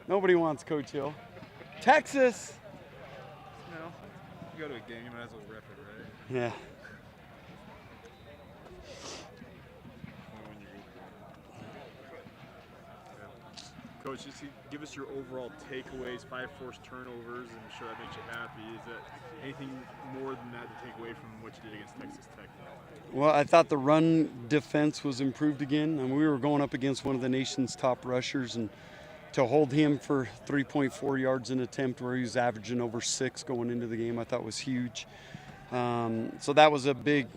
Nobody wants Coach Hill. Texas. You know, you go to a game, you might as well rep it, right? Yeah. Coach, just give us your overall takeaways, 5 forced turnovers, and I'm sure that makes you happy. Is that anything more than that to take away from what you did against Texas Tech? Well, I thought the run defense was improved again. I mean, we were going up against one of the nation's top rushers, and to hold him for 3.4 yards an attempt where he was averaging over 6 going into the game, I thought was huge. So that was a big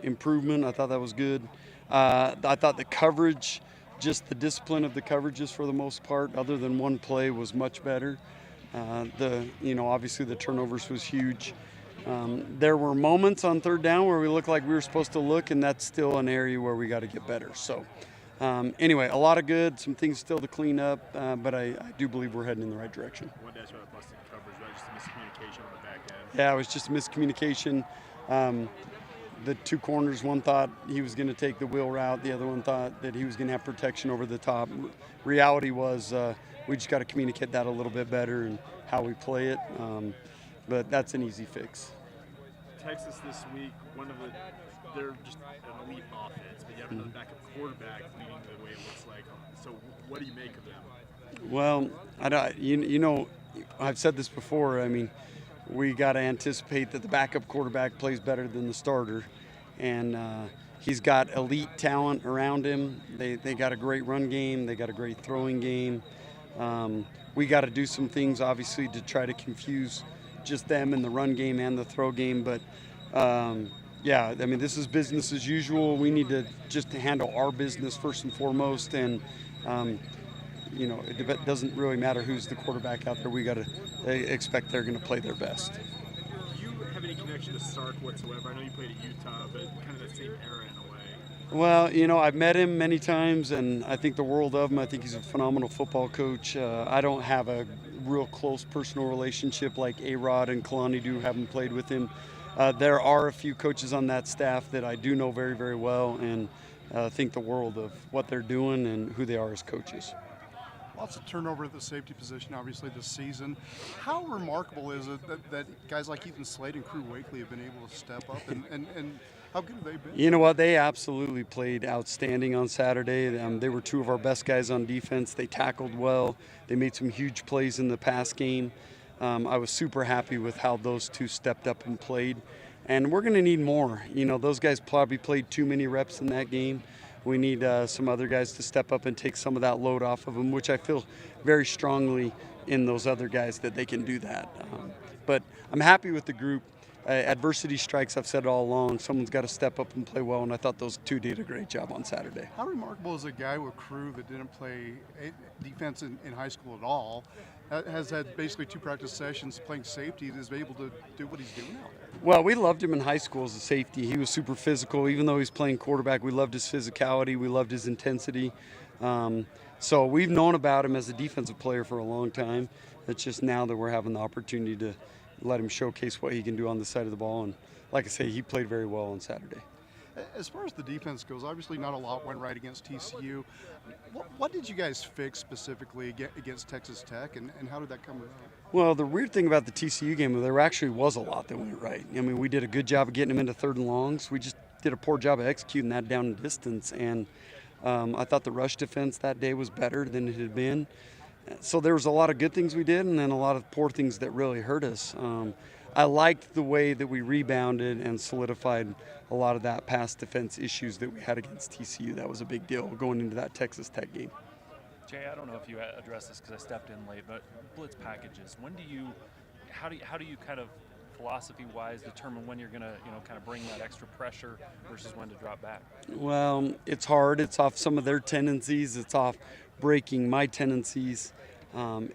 improvement. I thought that was good. I thought the coverage, just the discipline of the coverages for the most part, other than one play, was much better. Obviously the turnovers was huge. There were moments on third down where we looked like we were supposed to look, and that's still an area where we got to get better. So anyway, a lot of good, some things still to clean up, but I do believe we're heading in the right direction. I wanted to ask about busted coverage, right? Just a miscommunication on the back end. Yeah, it was just a miscommunication. The two corners, one thought he was going to take the wheel route, the other one thought that he was going to have protection over the top. Reality was we just got to communicate that a little bit better and how we play it, but that's an easy fix. Texas this week, they're just an elite offense, but you have another backup quarterback leading the way it looks like. So what do you make of them? Well, I've said this before. I mean, we got to anticipate that the backup quarterback plays better than the starter, and he's got elite talent around him. They got a great run game. They got a great throwing game. We got to do some things, obviously, to try to confuse just them in the run game and the throw game. But, yeah, I mean, this is business as usual. We need to just handle our business first and foremost, and it doesn't really matter who's the quarterback out there. We got to expect they're going to play their best. Do you have any connection to Sark whatsoever? I know you played at Utah, but kind of that same era in a way. Well, I've met him many times, and I think the world of him. I think he's a phenomenal football coach. I don't have a real close personal relationship like A-Rod and Kalani do, haven't played with him. There are a few coaches on that staff that I do know very, very well, and think the world of what they're doing and who they are as coaches. Lots of turnover at the safety position, obviously, this season. How remarkable is it that guys like Ethan Slade and Crew Wakely have been able to step up, and how good have they been? You know what? They absolutely played outstanding on Saturday. They were two of our best guys on defense. They tackled well. They made some huge plays in the pass game. I was super happy with how those two stepped up and played. And we're going to need more. Those guys probably played too many reps in that game. We need some other guys to step up and take some of that load off of them, which I feel very strongly in those other guys that they can do that. But I'm happy with the group. Adversity strikes, I've said it all along. Someone's got to step up and play well, and I thought those two did a great job on Saturday. How remarkable is a guy with Crew that didn't play defense in high school at all, has had basically 2 practice sessions playing safety, and is able to do what he's doing out there? Well, we loved him in high school as a safety. He was super physical. Even though he's playing quarterback, we loved his physicality. We loved his intensity. So we've known about him as a defensive player for a long time. It's just now that we're having the opportunity to let him showcase what he can do on the side of the ball. And like I say, he played very well on Saturday. As far as the defense goes, obviously not a lot went right against TCU. What did you guys fix specifically against Texas Tech, and how did that come about? Well, the weird thing about the TCU game, there actually was a lot that went right. I mean, we did a good job of getting them into 3rd and longs. We just did a poor job of executing that down in distance. And I thought the rush defense that day was better than it had been. So there was a lot of good things we did, and then a lot of poor things that really hurt us. I liked the way that we rebounded and solidified a lot of that pass defense issues that we had against TCU. That was a big deal going into that Texas Tech game. Jay, I don't know if you addressed this because I stepped in late, but blitz packages. How do you kind of philosophy-wise determine when you're going to kind of bring that extra pressure versus when to drop back? Well, it's hard. It's off some of their tendencies. It's off breaking my tendencies.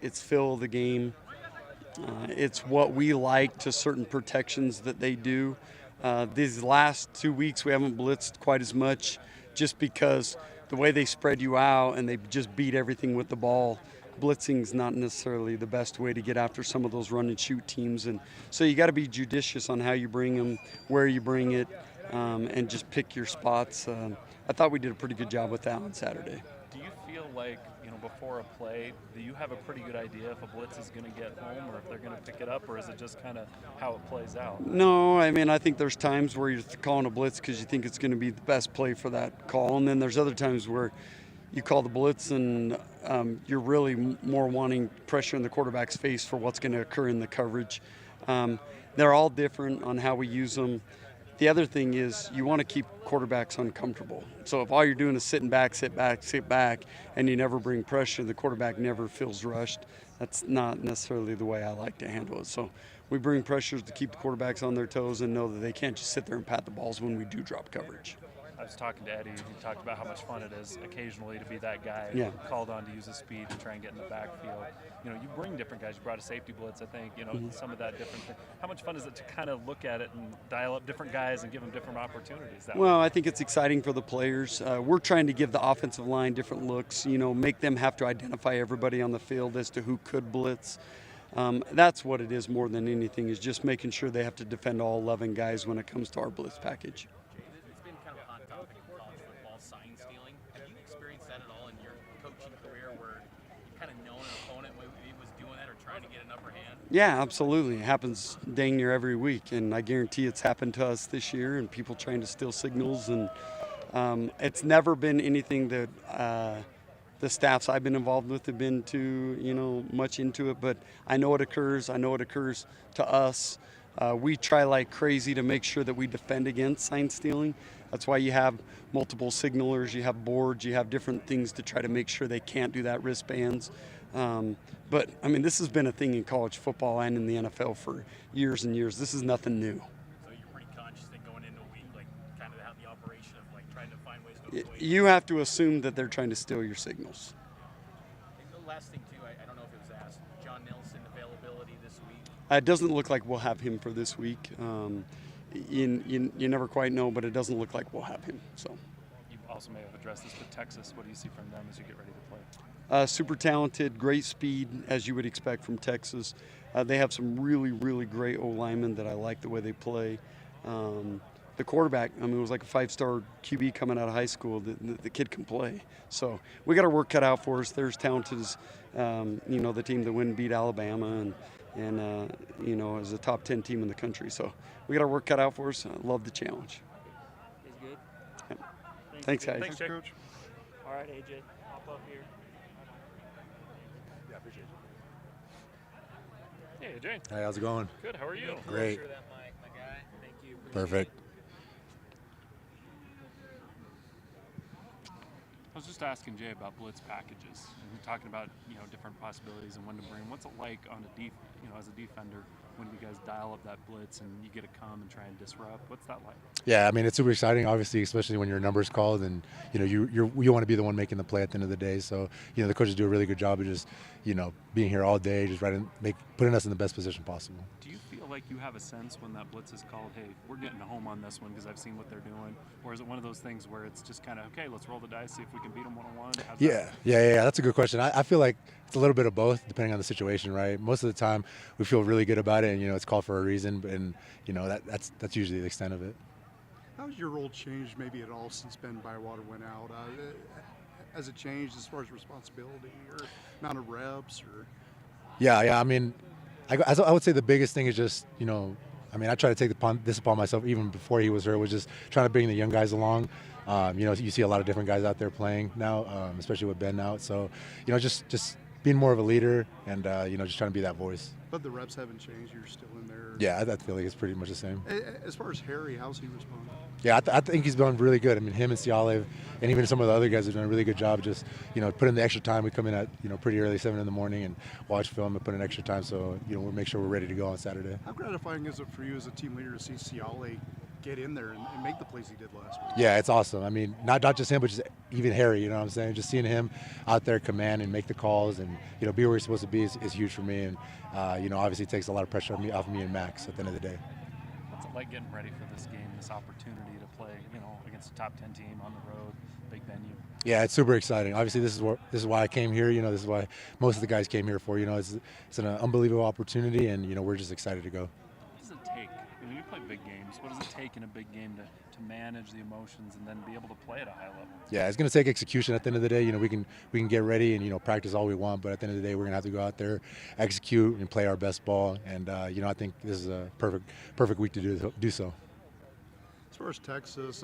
It's fill the game. It's what we like to certain protections that they do. These last 2 weeks we haven't blitzed quite as much just because the way they spread you out and they just beat everything with the ball. Blitzing's not necessarily the best way to get after some of those run and shoot teams, and so you got to be judicious on how you bring them, where you bring it, and just pick your spots. I thought we did a pretty good job with that on Saturday. Do you feel like, before a play, do you have a pretty good idea if a blitz is going to get home or if they're going to pick it up, or is it just kind of how it plays out? No, I mean, I think there's times where you're calling a blitz because you think it's going to be the best play for that call, and then there's other times where you call the blitz and you're really more wanting pressure in the quarterback's face for what's going to occur in the coverage. They're all different on how we use them. The other thing is you want to keep quarterbacks uncomfortable. So if all you're doing is sit back, and you never bring pressure, the quarterback never feels rushed. That's not necessarily the way I like to handle it. So we bring pressures to keep the quarterbacks on their toes and know that they can't just sit there and pat the balls when we do drop coverage. I was talking to Eddie, and he talked about how much fun it is occasionally to be that guy called on to use his speed and try and get in the backfield. You bring different guys. You brought a safety blitz, I think, some of that different thing. How much fun is it to kind of look at it and dial up different guys and give them different opportunities? Well, I think it's exciting for the players. We're trying to give the offensive line different looks, make them have to identify everybody on the field as to who could blitz. That's what it is more than anything, is just making sure they have to defend all 11 guys when it comes to our blitz package. It's been kind of a hot topic in college football, sign stealing. Have you experienced that at all in your coaching career where you've kind of known an opponent when he was doing that or trying to get an upper hand? Yeah, absolutely. It happens dang near every week, and I guarantee it's happened to us this year, and people trying to steal signals. And it's never been anything that the staffs I've been involved with have been too, much into it, but I know it occurs. I know it occurs to us. We try like crazy to make sure that we defend against sign stealing. That's why you have multiple signalers, you have boards, you have different things to try to make sure they can't do that, wristbands. But, I mean, this has been a thing in college football and in the NFL for years and years. This is nothing new. So you're pretty conscious that going into a week, like kind of have the operation of like trying to find ways to avoid. You have to assume that they're trying to steal your signals. And the last thing, too, I don't know if it was asked, John Nelson availability this week? It doesn't look like we'll have him for this week. You never quite know, but it doesn't look like we'll have him. So. You also may have addressed this, but Texas, what do you see from them as you get ready to play? Super talented, great speed, as you would expect from Texas. They have some really, really great O-linemen that I like the way they play. The quarterback, it was like a 5-star QB coming out of high school. The kid can play. So we got our work cut out for us. They're as talented as, the team that went and beat Alabama and is a top 10 team in the country. So we got our work cut out for us. I love the challenge. Is good. Yeah. Thanks, guys. Thanks, Coach. All right, AJ, hop up here. Yeah, appreciate it. Hey, Jay. Hey, how's it going? Good. How are you? Great. Sure that my guy. Thank you. Perfect. I was just asking Jay about blitz packages and we're talking about different possibilities and when to bring. What's it like on as a defender when you guys dial up that blitz and you get to come and try and disrupt? What's that like? Yeah, it's super exciting, obviously, especially when your number's called and you want to be the one making the play at the end of the day. So the coaches do a really good job of just being here all day, just putting us in the best position possible. Do you feel like you have a sense when that blitz is called, hey, we're getting home on this one because I've seen what they're doing, or is it one of those things where it's just kind of, okay, let's roll the dice, see if we can beat them one-on-one? Yeah, that's a good question. I feel like it's a little bit of both depending on the situation, right? Most of the time we feel really good about it and it's called for a reason, and that's usually the extent of it. How's your role changed maybe at all since Ben Bywater went out? Has it changed as far as responsibility or amount of reps? Or? Yeah. I would say the biggest thing is just, I try to take this upon myself even before he was hurt, was just trying to bring the young guys along. You see a lot of different guys out there playing now, especially with Ben out. So, just being more of a leader and, just trying to be that voice. But the reps haven't changed. You're still in there. Yeah, I feel like it's pretty much the same. As far as Harry, how's he responding? Yeah, I think he's done really good. Him and Ciale and even some of the other guys have done a really good job. Just, put in the extra time. We come in at, pretty early, 7 in the morning, and watch film and put in extra time. So, we'll make sure we're ready to go on Saturday. How gratifying is it for you as a team leader to see Ciale get in there and make the plays he did last week? Yeah, it's awesome. Not just him, but just even Harry, you know what I'm saying? Just seeing him out there command and make the calls and, be where he's supposed to be is huge for me. And, obviously it takes a lot of pressure off me and Max at the end of the day. What's it like getting ready for this game, this opportunity to play, against a top 10 team on the road, big venue? Yeah, it's super exciting. Obviously, this is why I came here. This is why most of the guys came here for. It's an unbelievable opportunity, and we're just excited to go. What does it take? You play big games. What does it take in a big game to manage the emotions and then be able to play at a high level? Yeah, it's going to take execution at the end of the day. We can get ready and practice all we want, but at the end of the day, we're going to have to go out there, execute, and play our best ball. And I think this is a perfect week to do so. As far as Texas,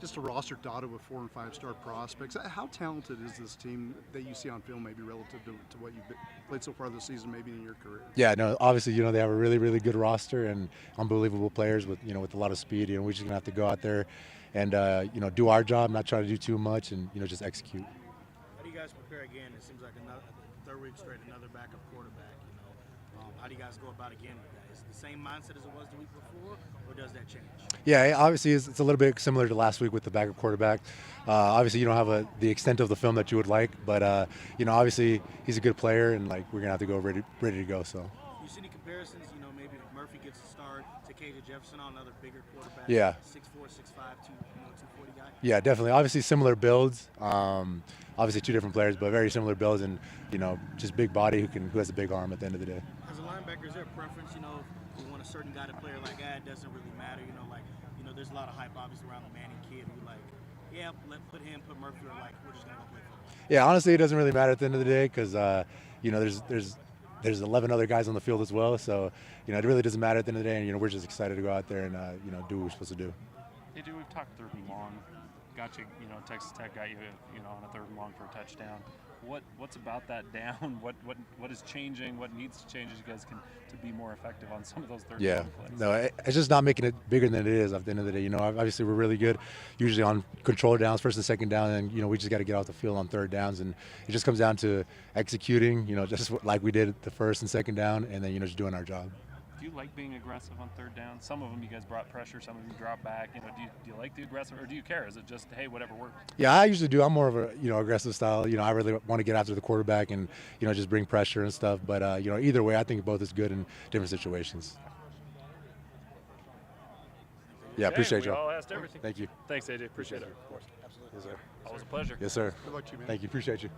just a roster dotted with 4- and 5-star prospects. How talented is this team that you see on film, maybe relative to what you've played so far this season, maybe in your career? Yeah, no, obviously, they have a really, really good roster and unbelievable players with a lot of speed. We're just gonna have to go out there and do our job, not try to do too much, and just execute. How do you guys prepare again? It seems like another third week straight, another backup quarterback. How do you guys go about again? Is it the same mindset as it was the week before, or does that change? Yeah, obviously it's a little bit similar to last week with the backup quarterback. Obviously, you don't have the extent of the film that you would like, but obviously he's a good player, and we're gonna have to go ready to go. So. You see any comparisons? Maybe if Murphy gets a start to KJ Jefferson, on another bigger quarterback. Yeah. 6'4", 6'5", 240 guy. Yeah, definitely. Obviously similar builds. Obviously two different players, but very similar builds, and just big body who has a big arm at the end of the day. As a linebacker, is there a preference? If you want a certain guy to play like that, it doesn't really matter. There's a lot of hype obviously around the Manning kid. Put Murphy, or we're just gonna go play football. Yeah, honestly, it doesn't really matter at the end of the day because there's 11 other guys on the field as well. So it really doesn't matter at the end of the day, and we're just excited to go out there and do what we're supposed to do. Hey, dude, we've talked third and long. Got you, Texas Tech got you, on a third and long for a touchdown. What's about that down? What is changing? What needs to change as you guys to be more effective on some of those third and long plays? No, it's just not making it bigger than it is at the end of the day. Obviously we're really good usually on control downs, first and second down, and we just got to get off the field on third downs, and it just comes down to executing, just like we did the first and second down, and then just doing our job. Do you like being aggressive on third down? Some of them you guys brought pressure, some of them drop back. Do you like the aggressive, or do you care? Is it just, hey, whatever works? Yeah, I usually do. I'm more of a aggressive style. I really want to get after the quarterback and just bring pressure and stuff. But either way, I think both is good in different situations. Yeah, appreciate you. We all asked everything. Thank you. Thanks, AJ. Appreciate it. Of course. Absolutely. Yes, sir. Always a pleasure. Yes, sir. Good luck to you, man. Thank you. Appreciate you.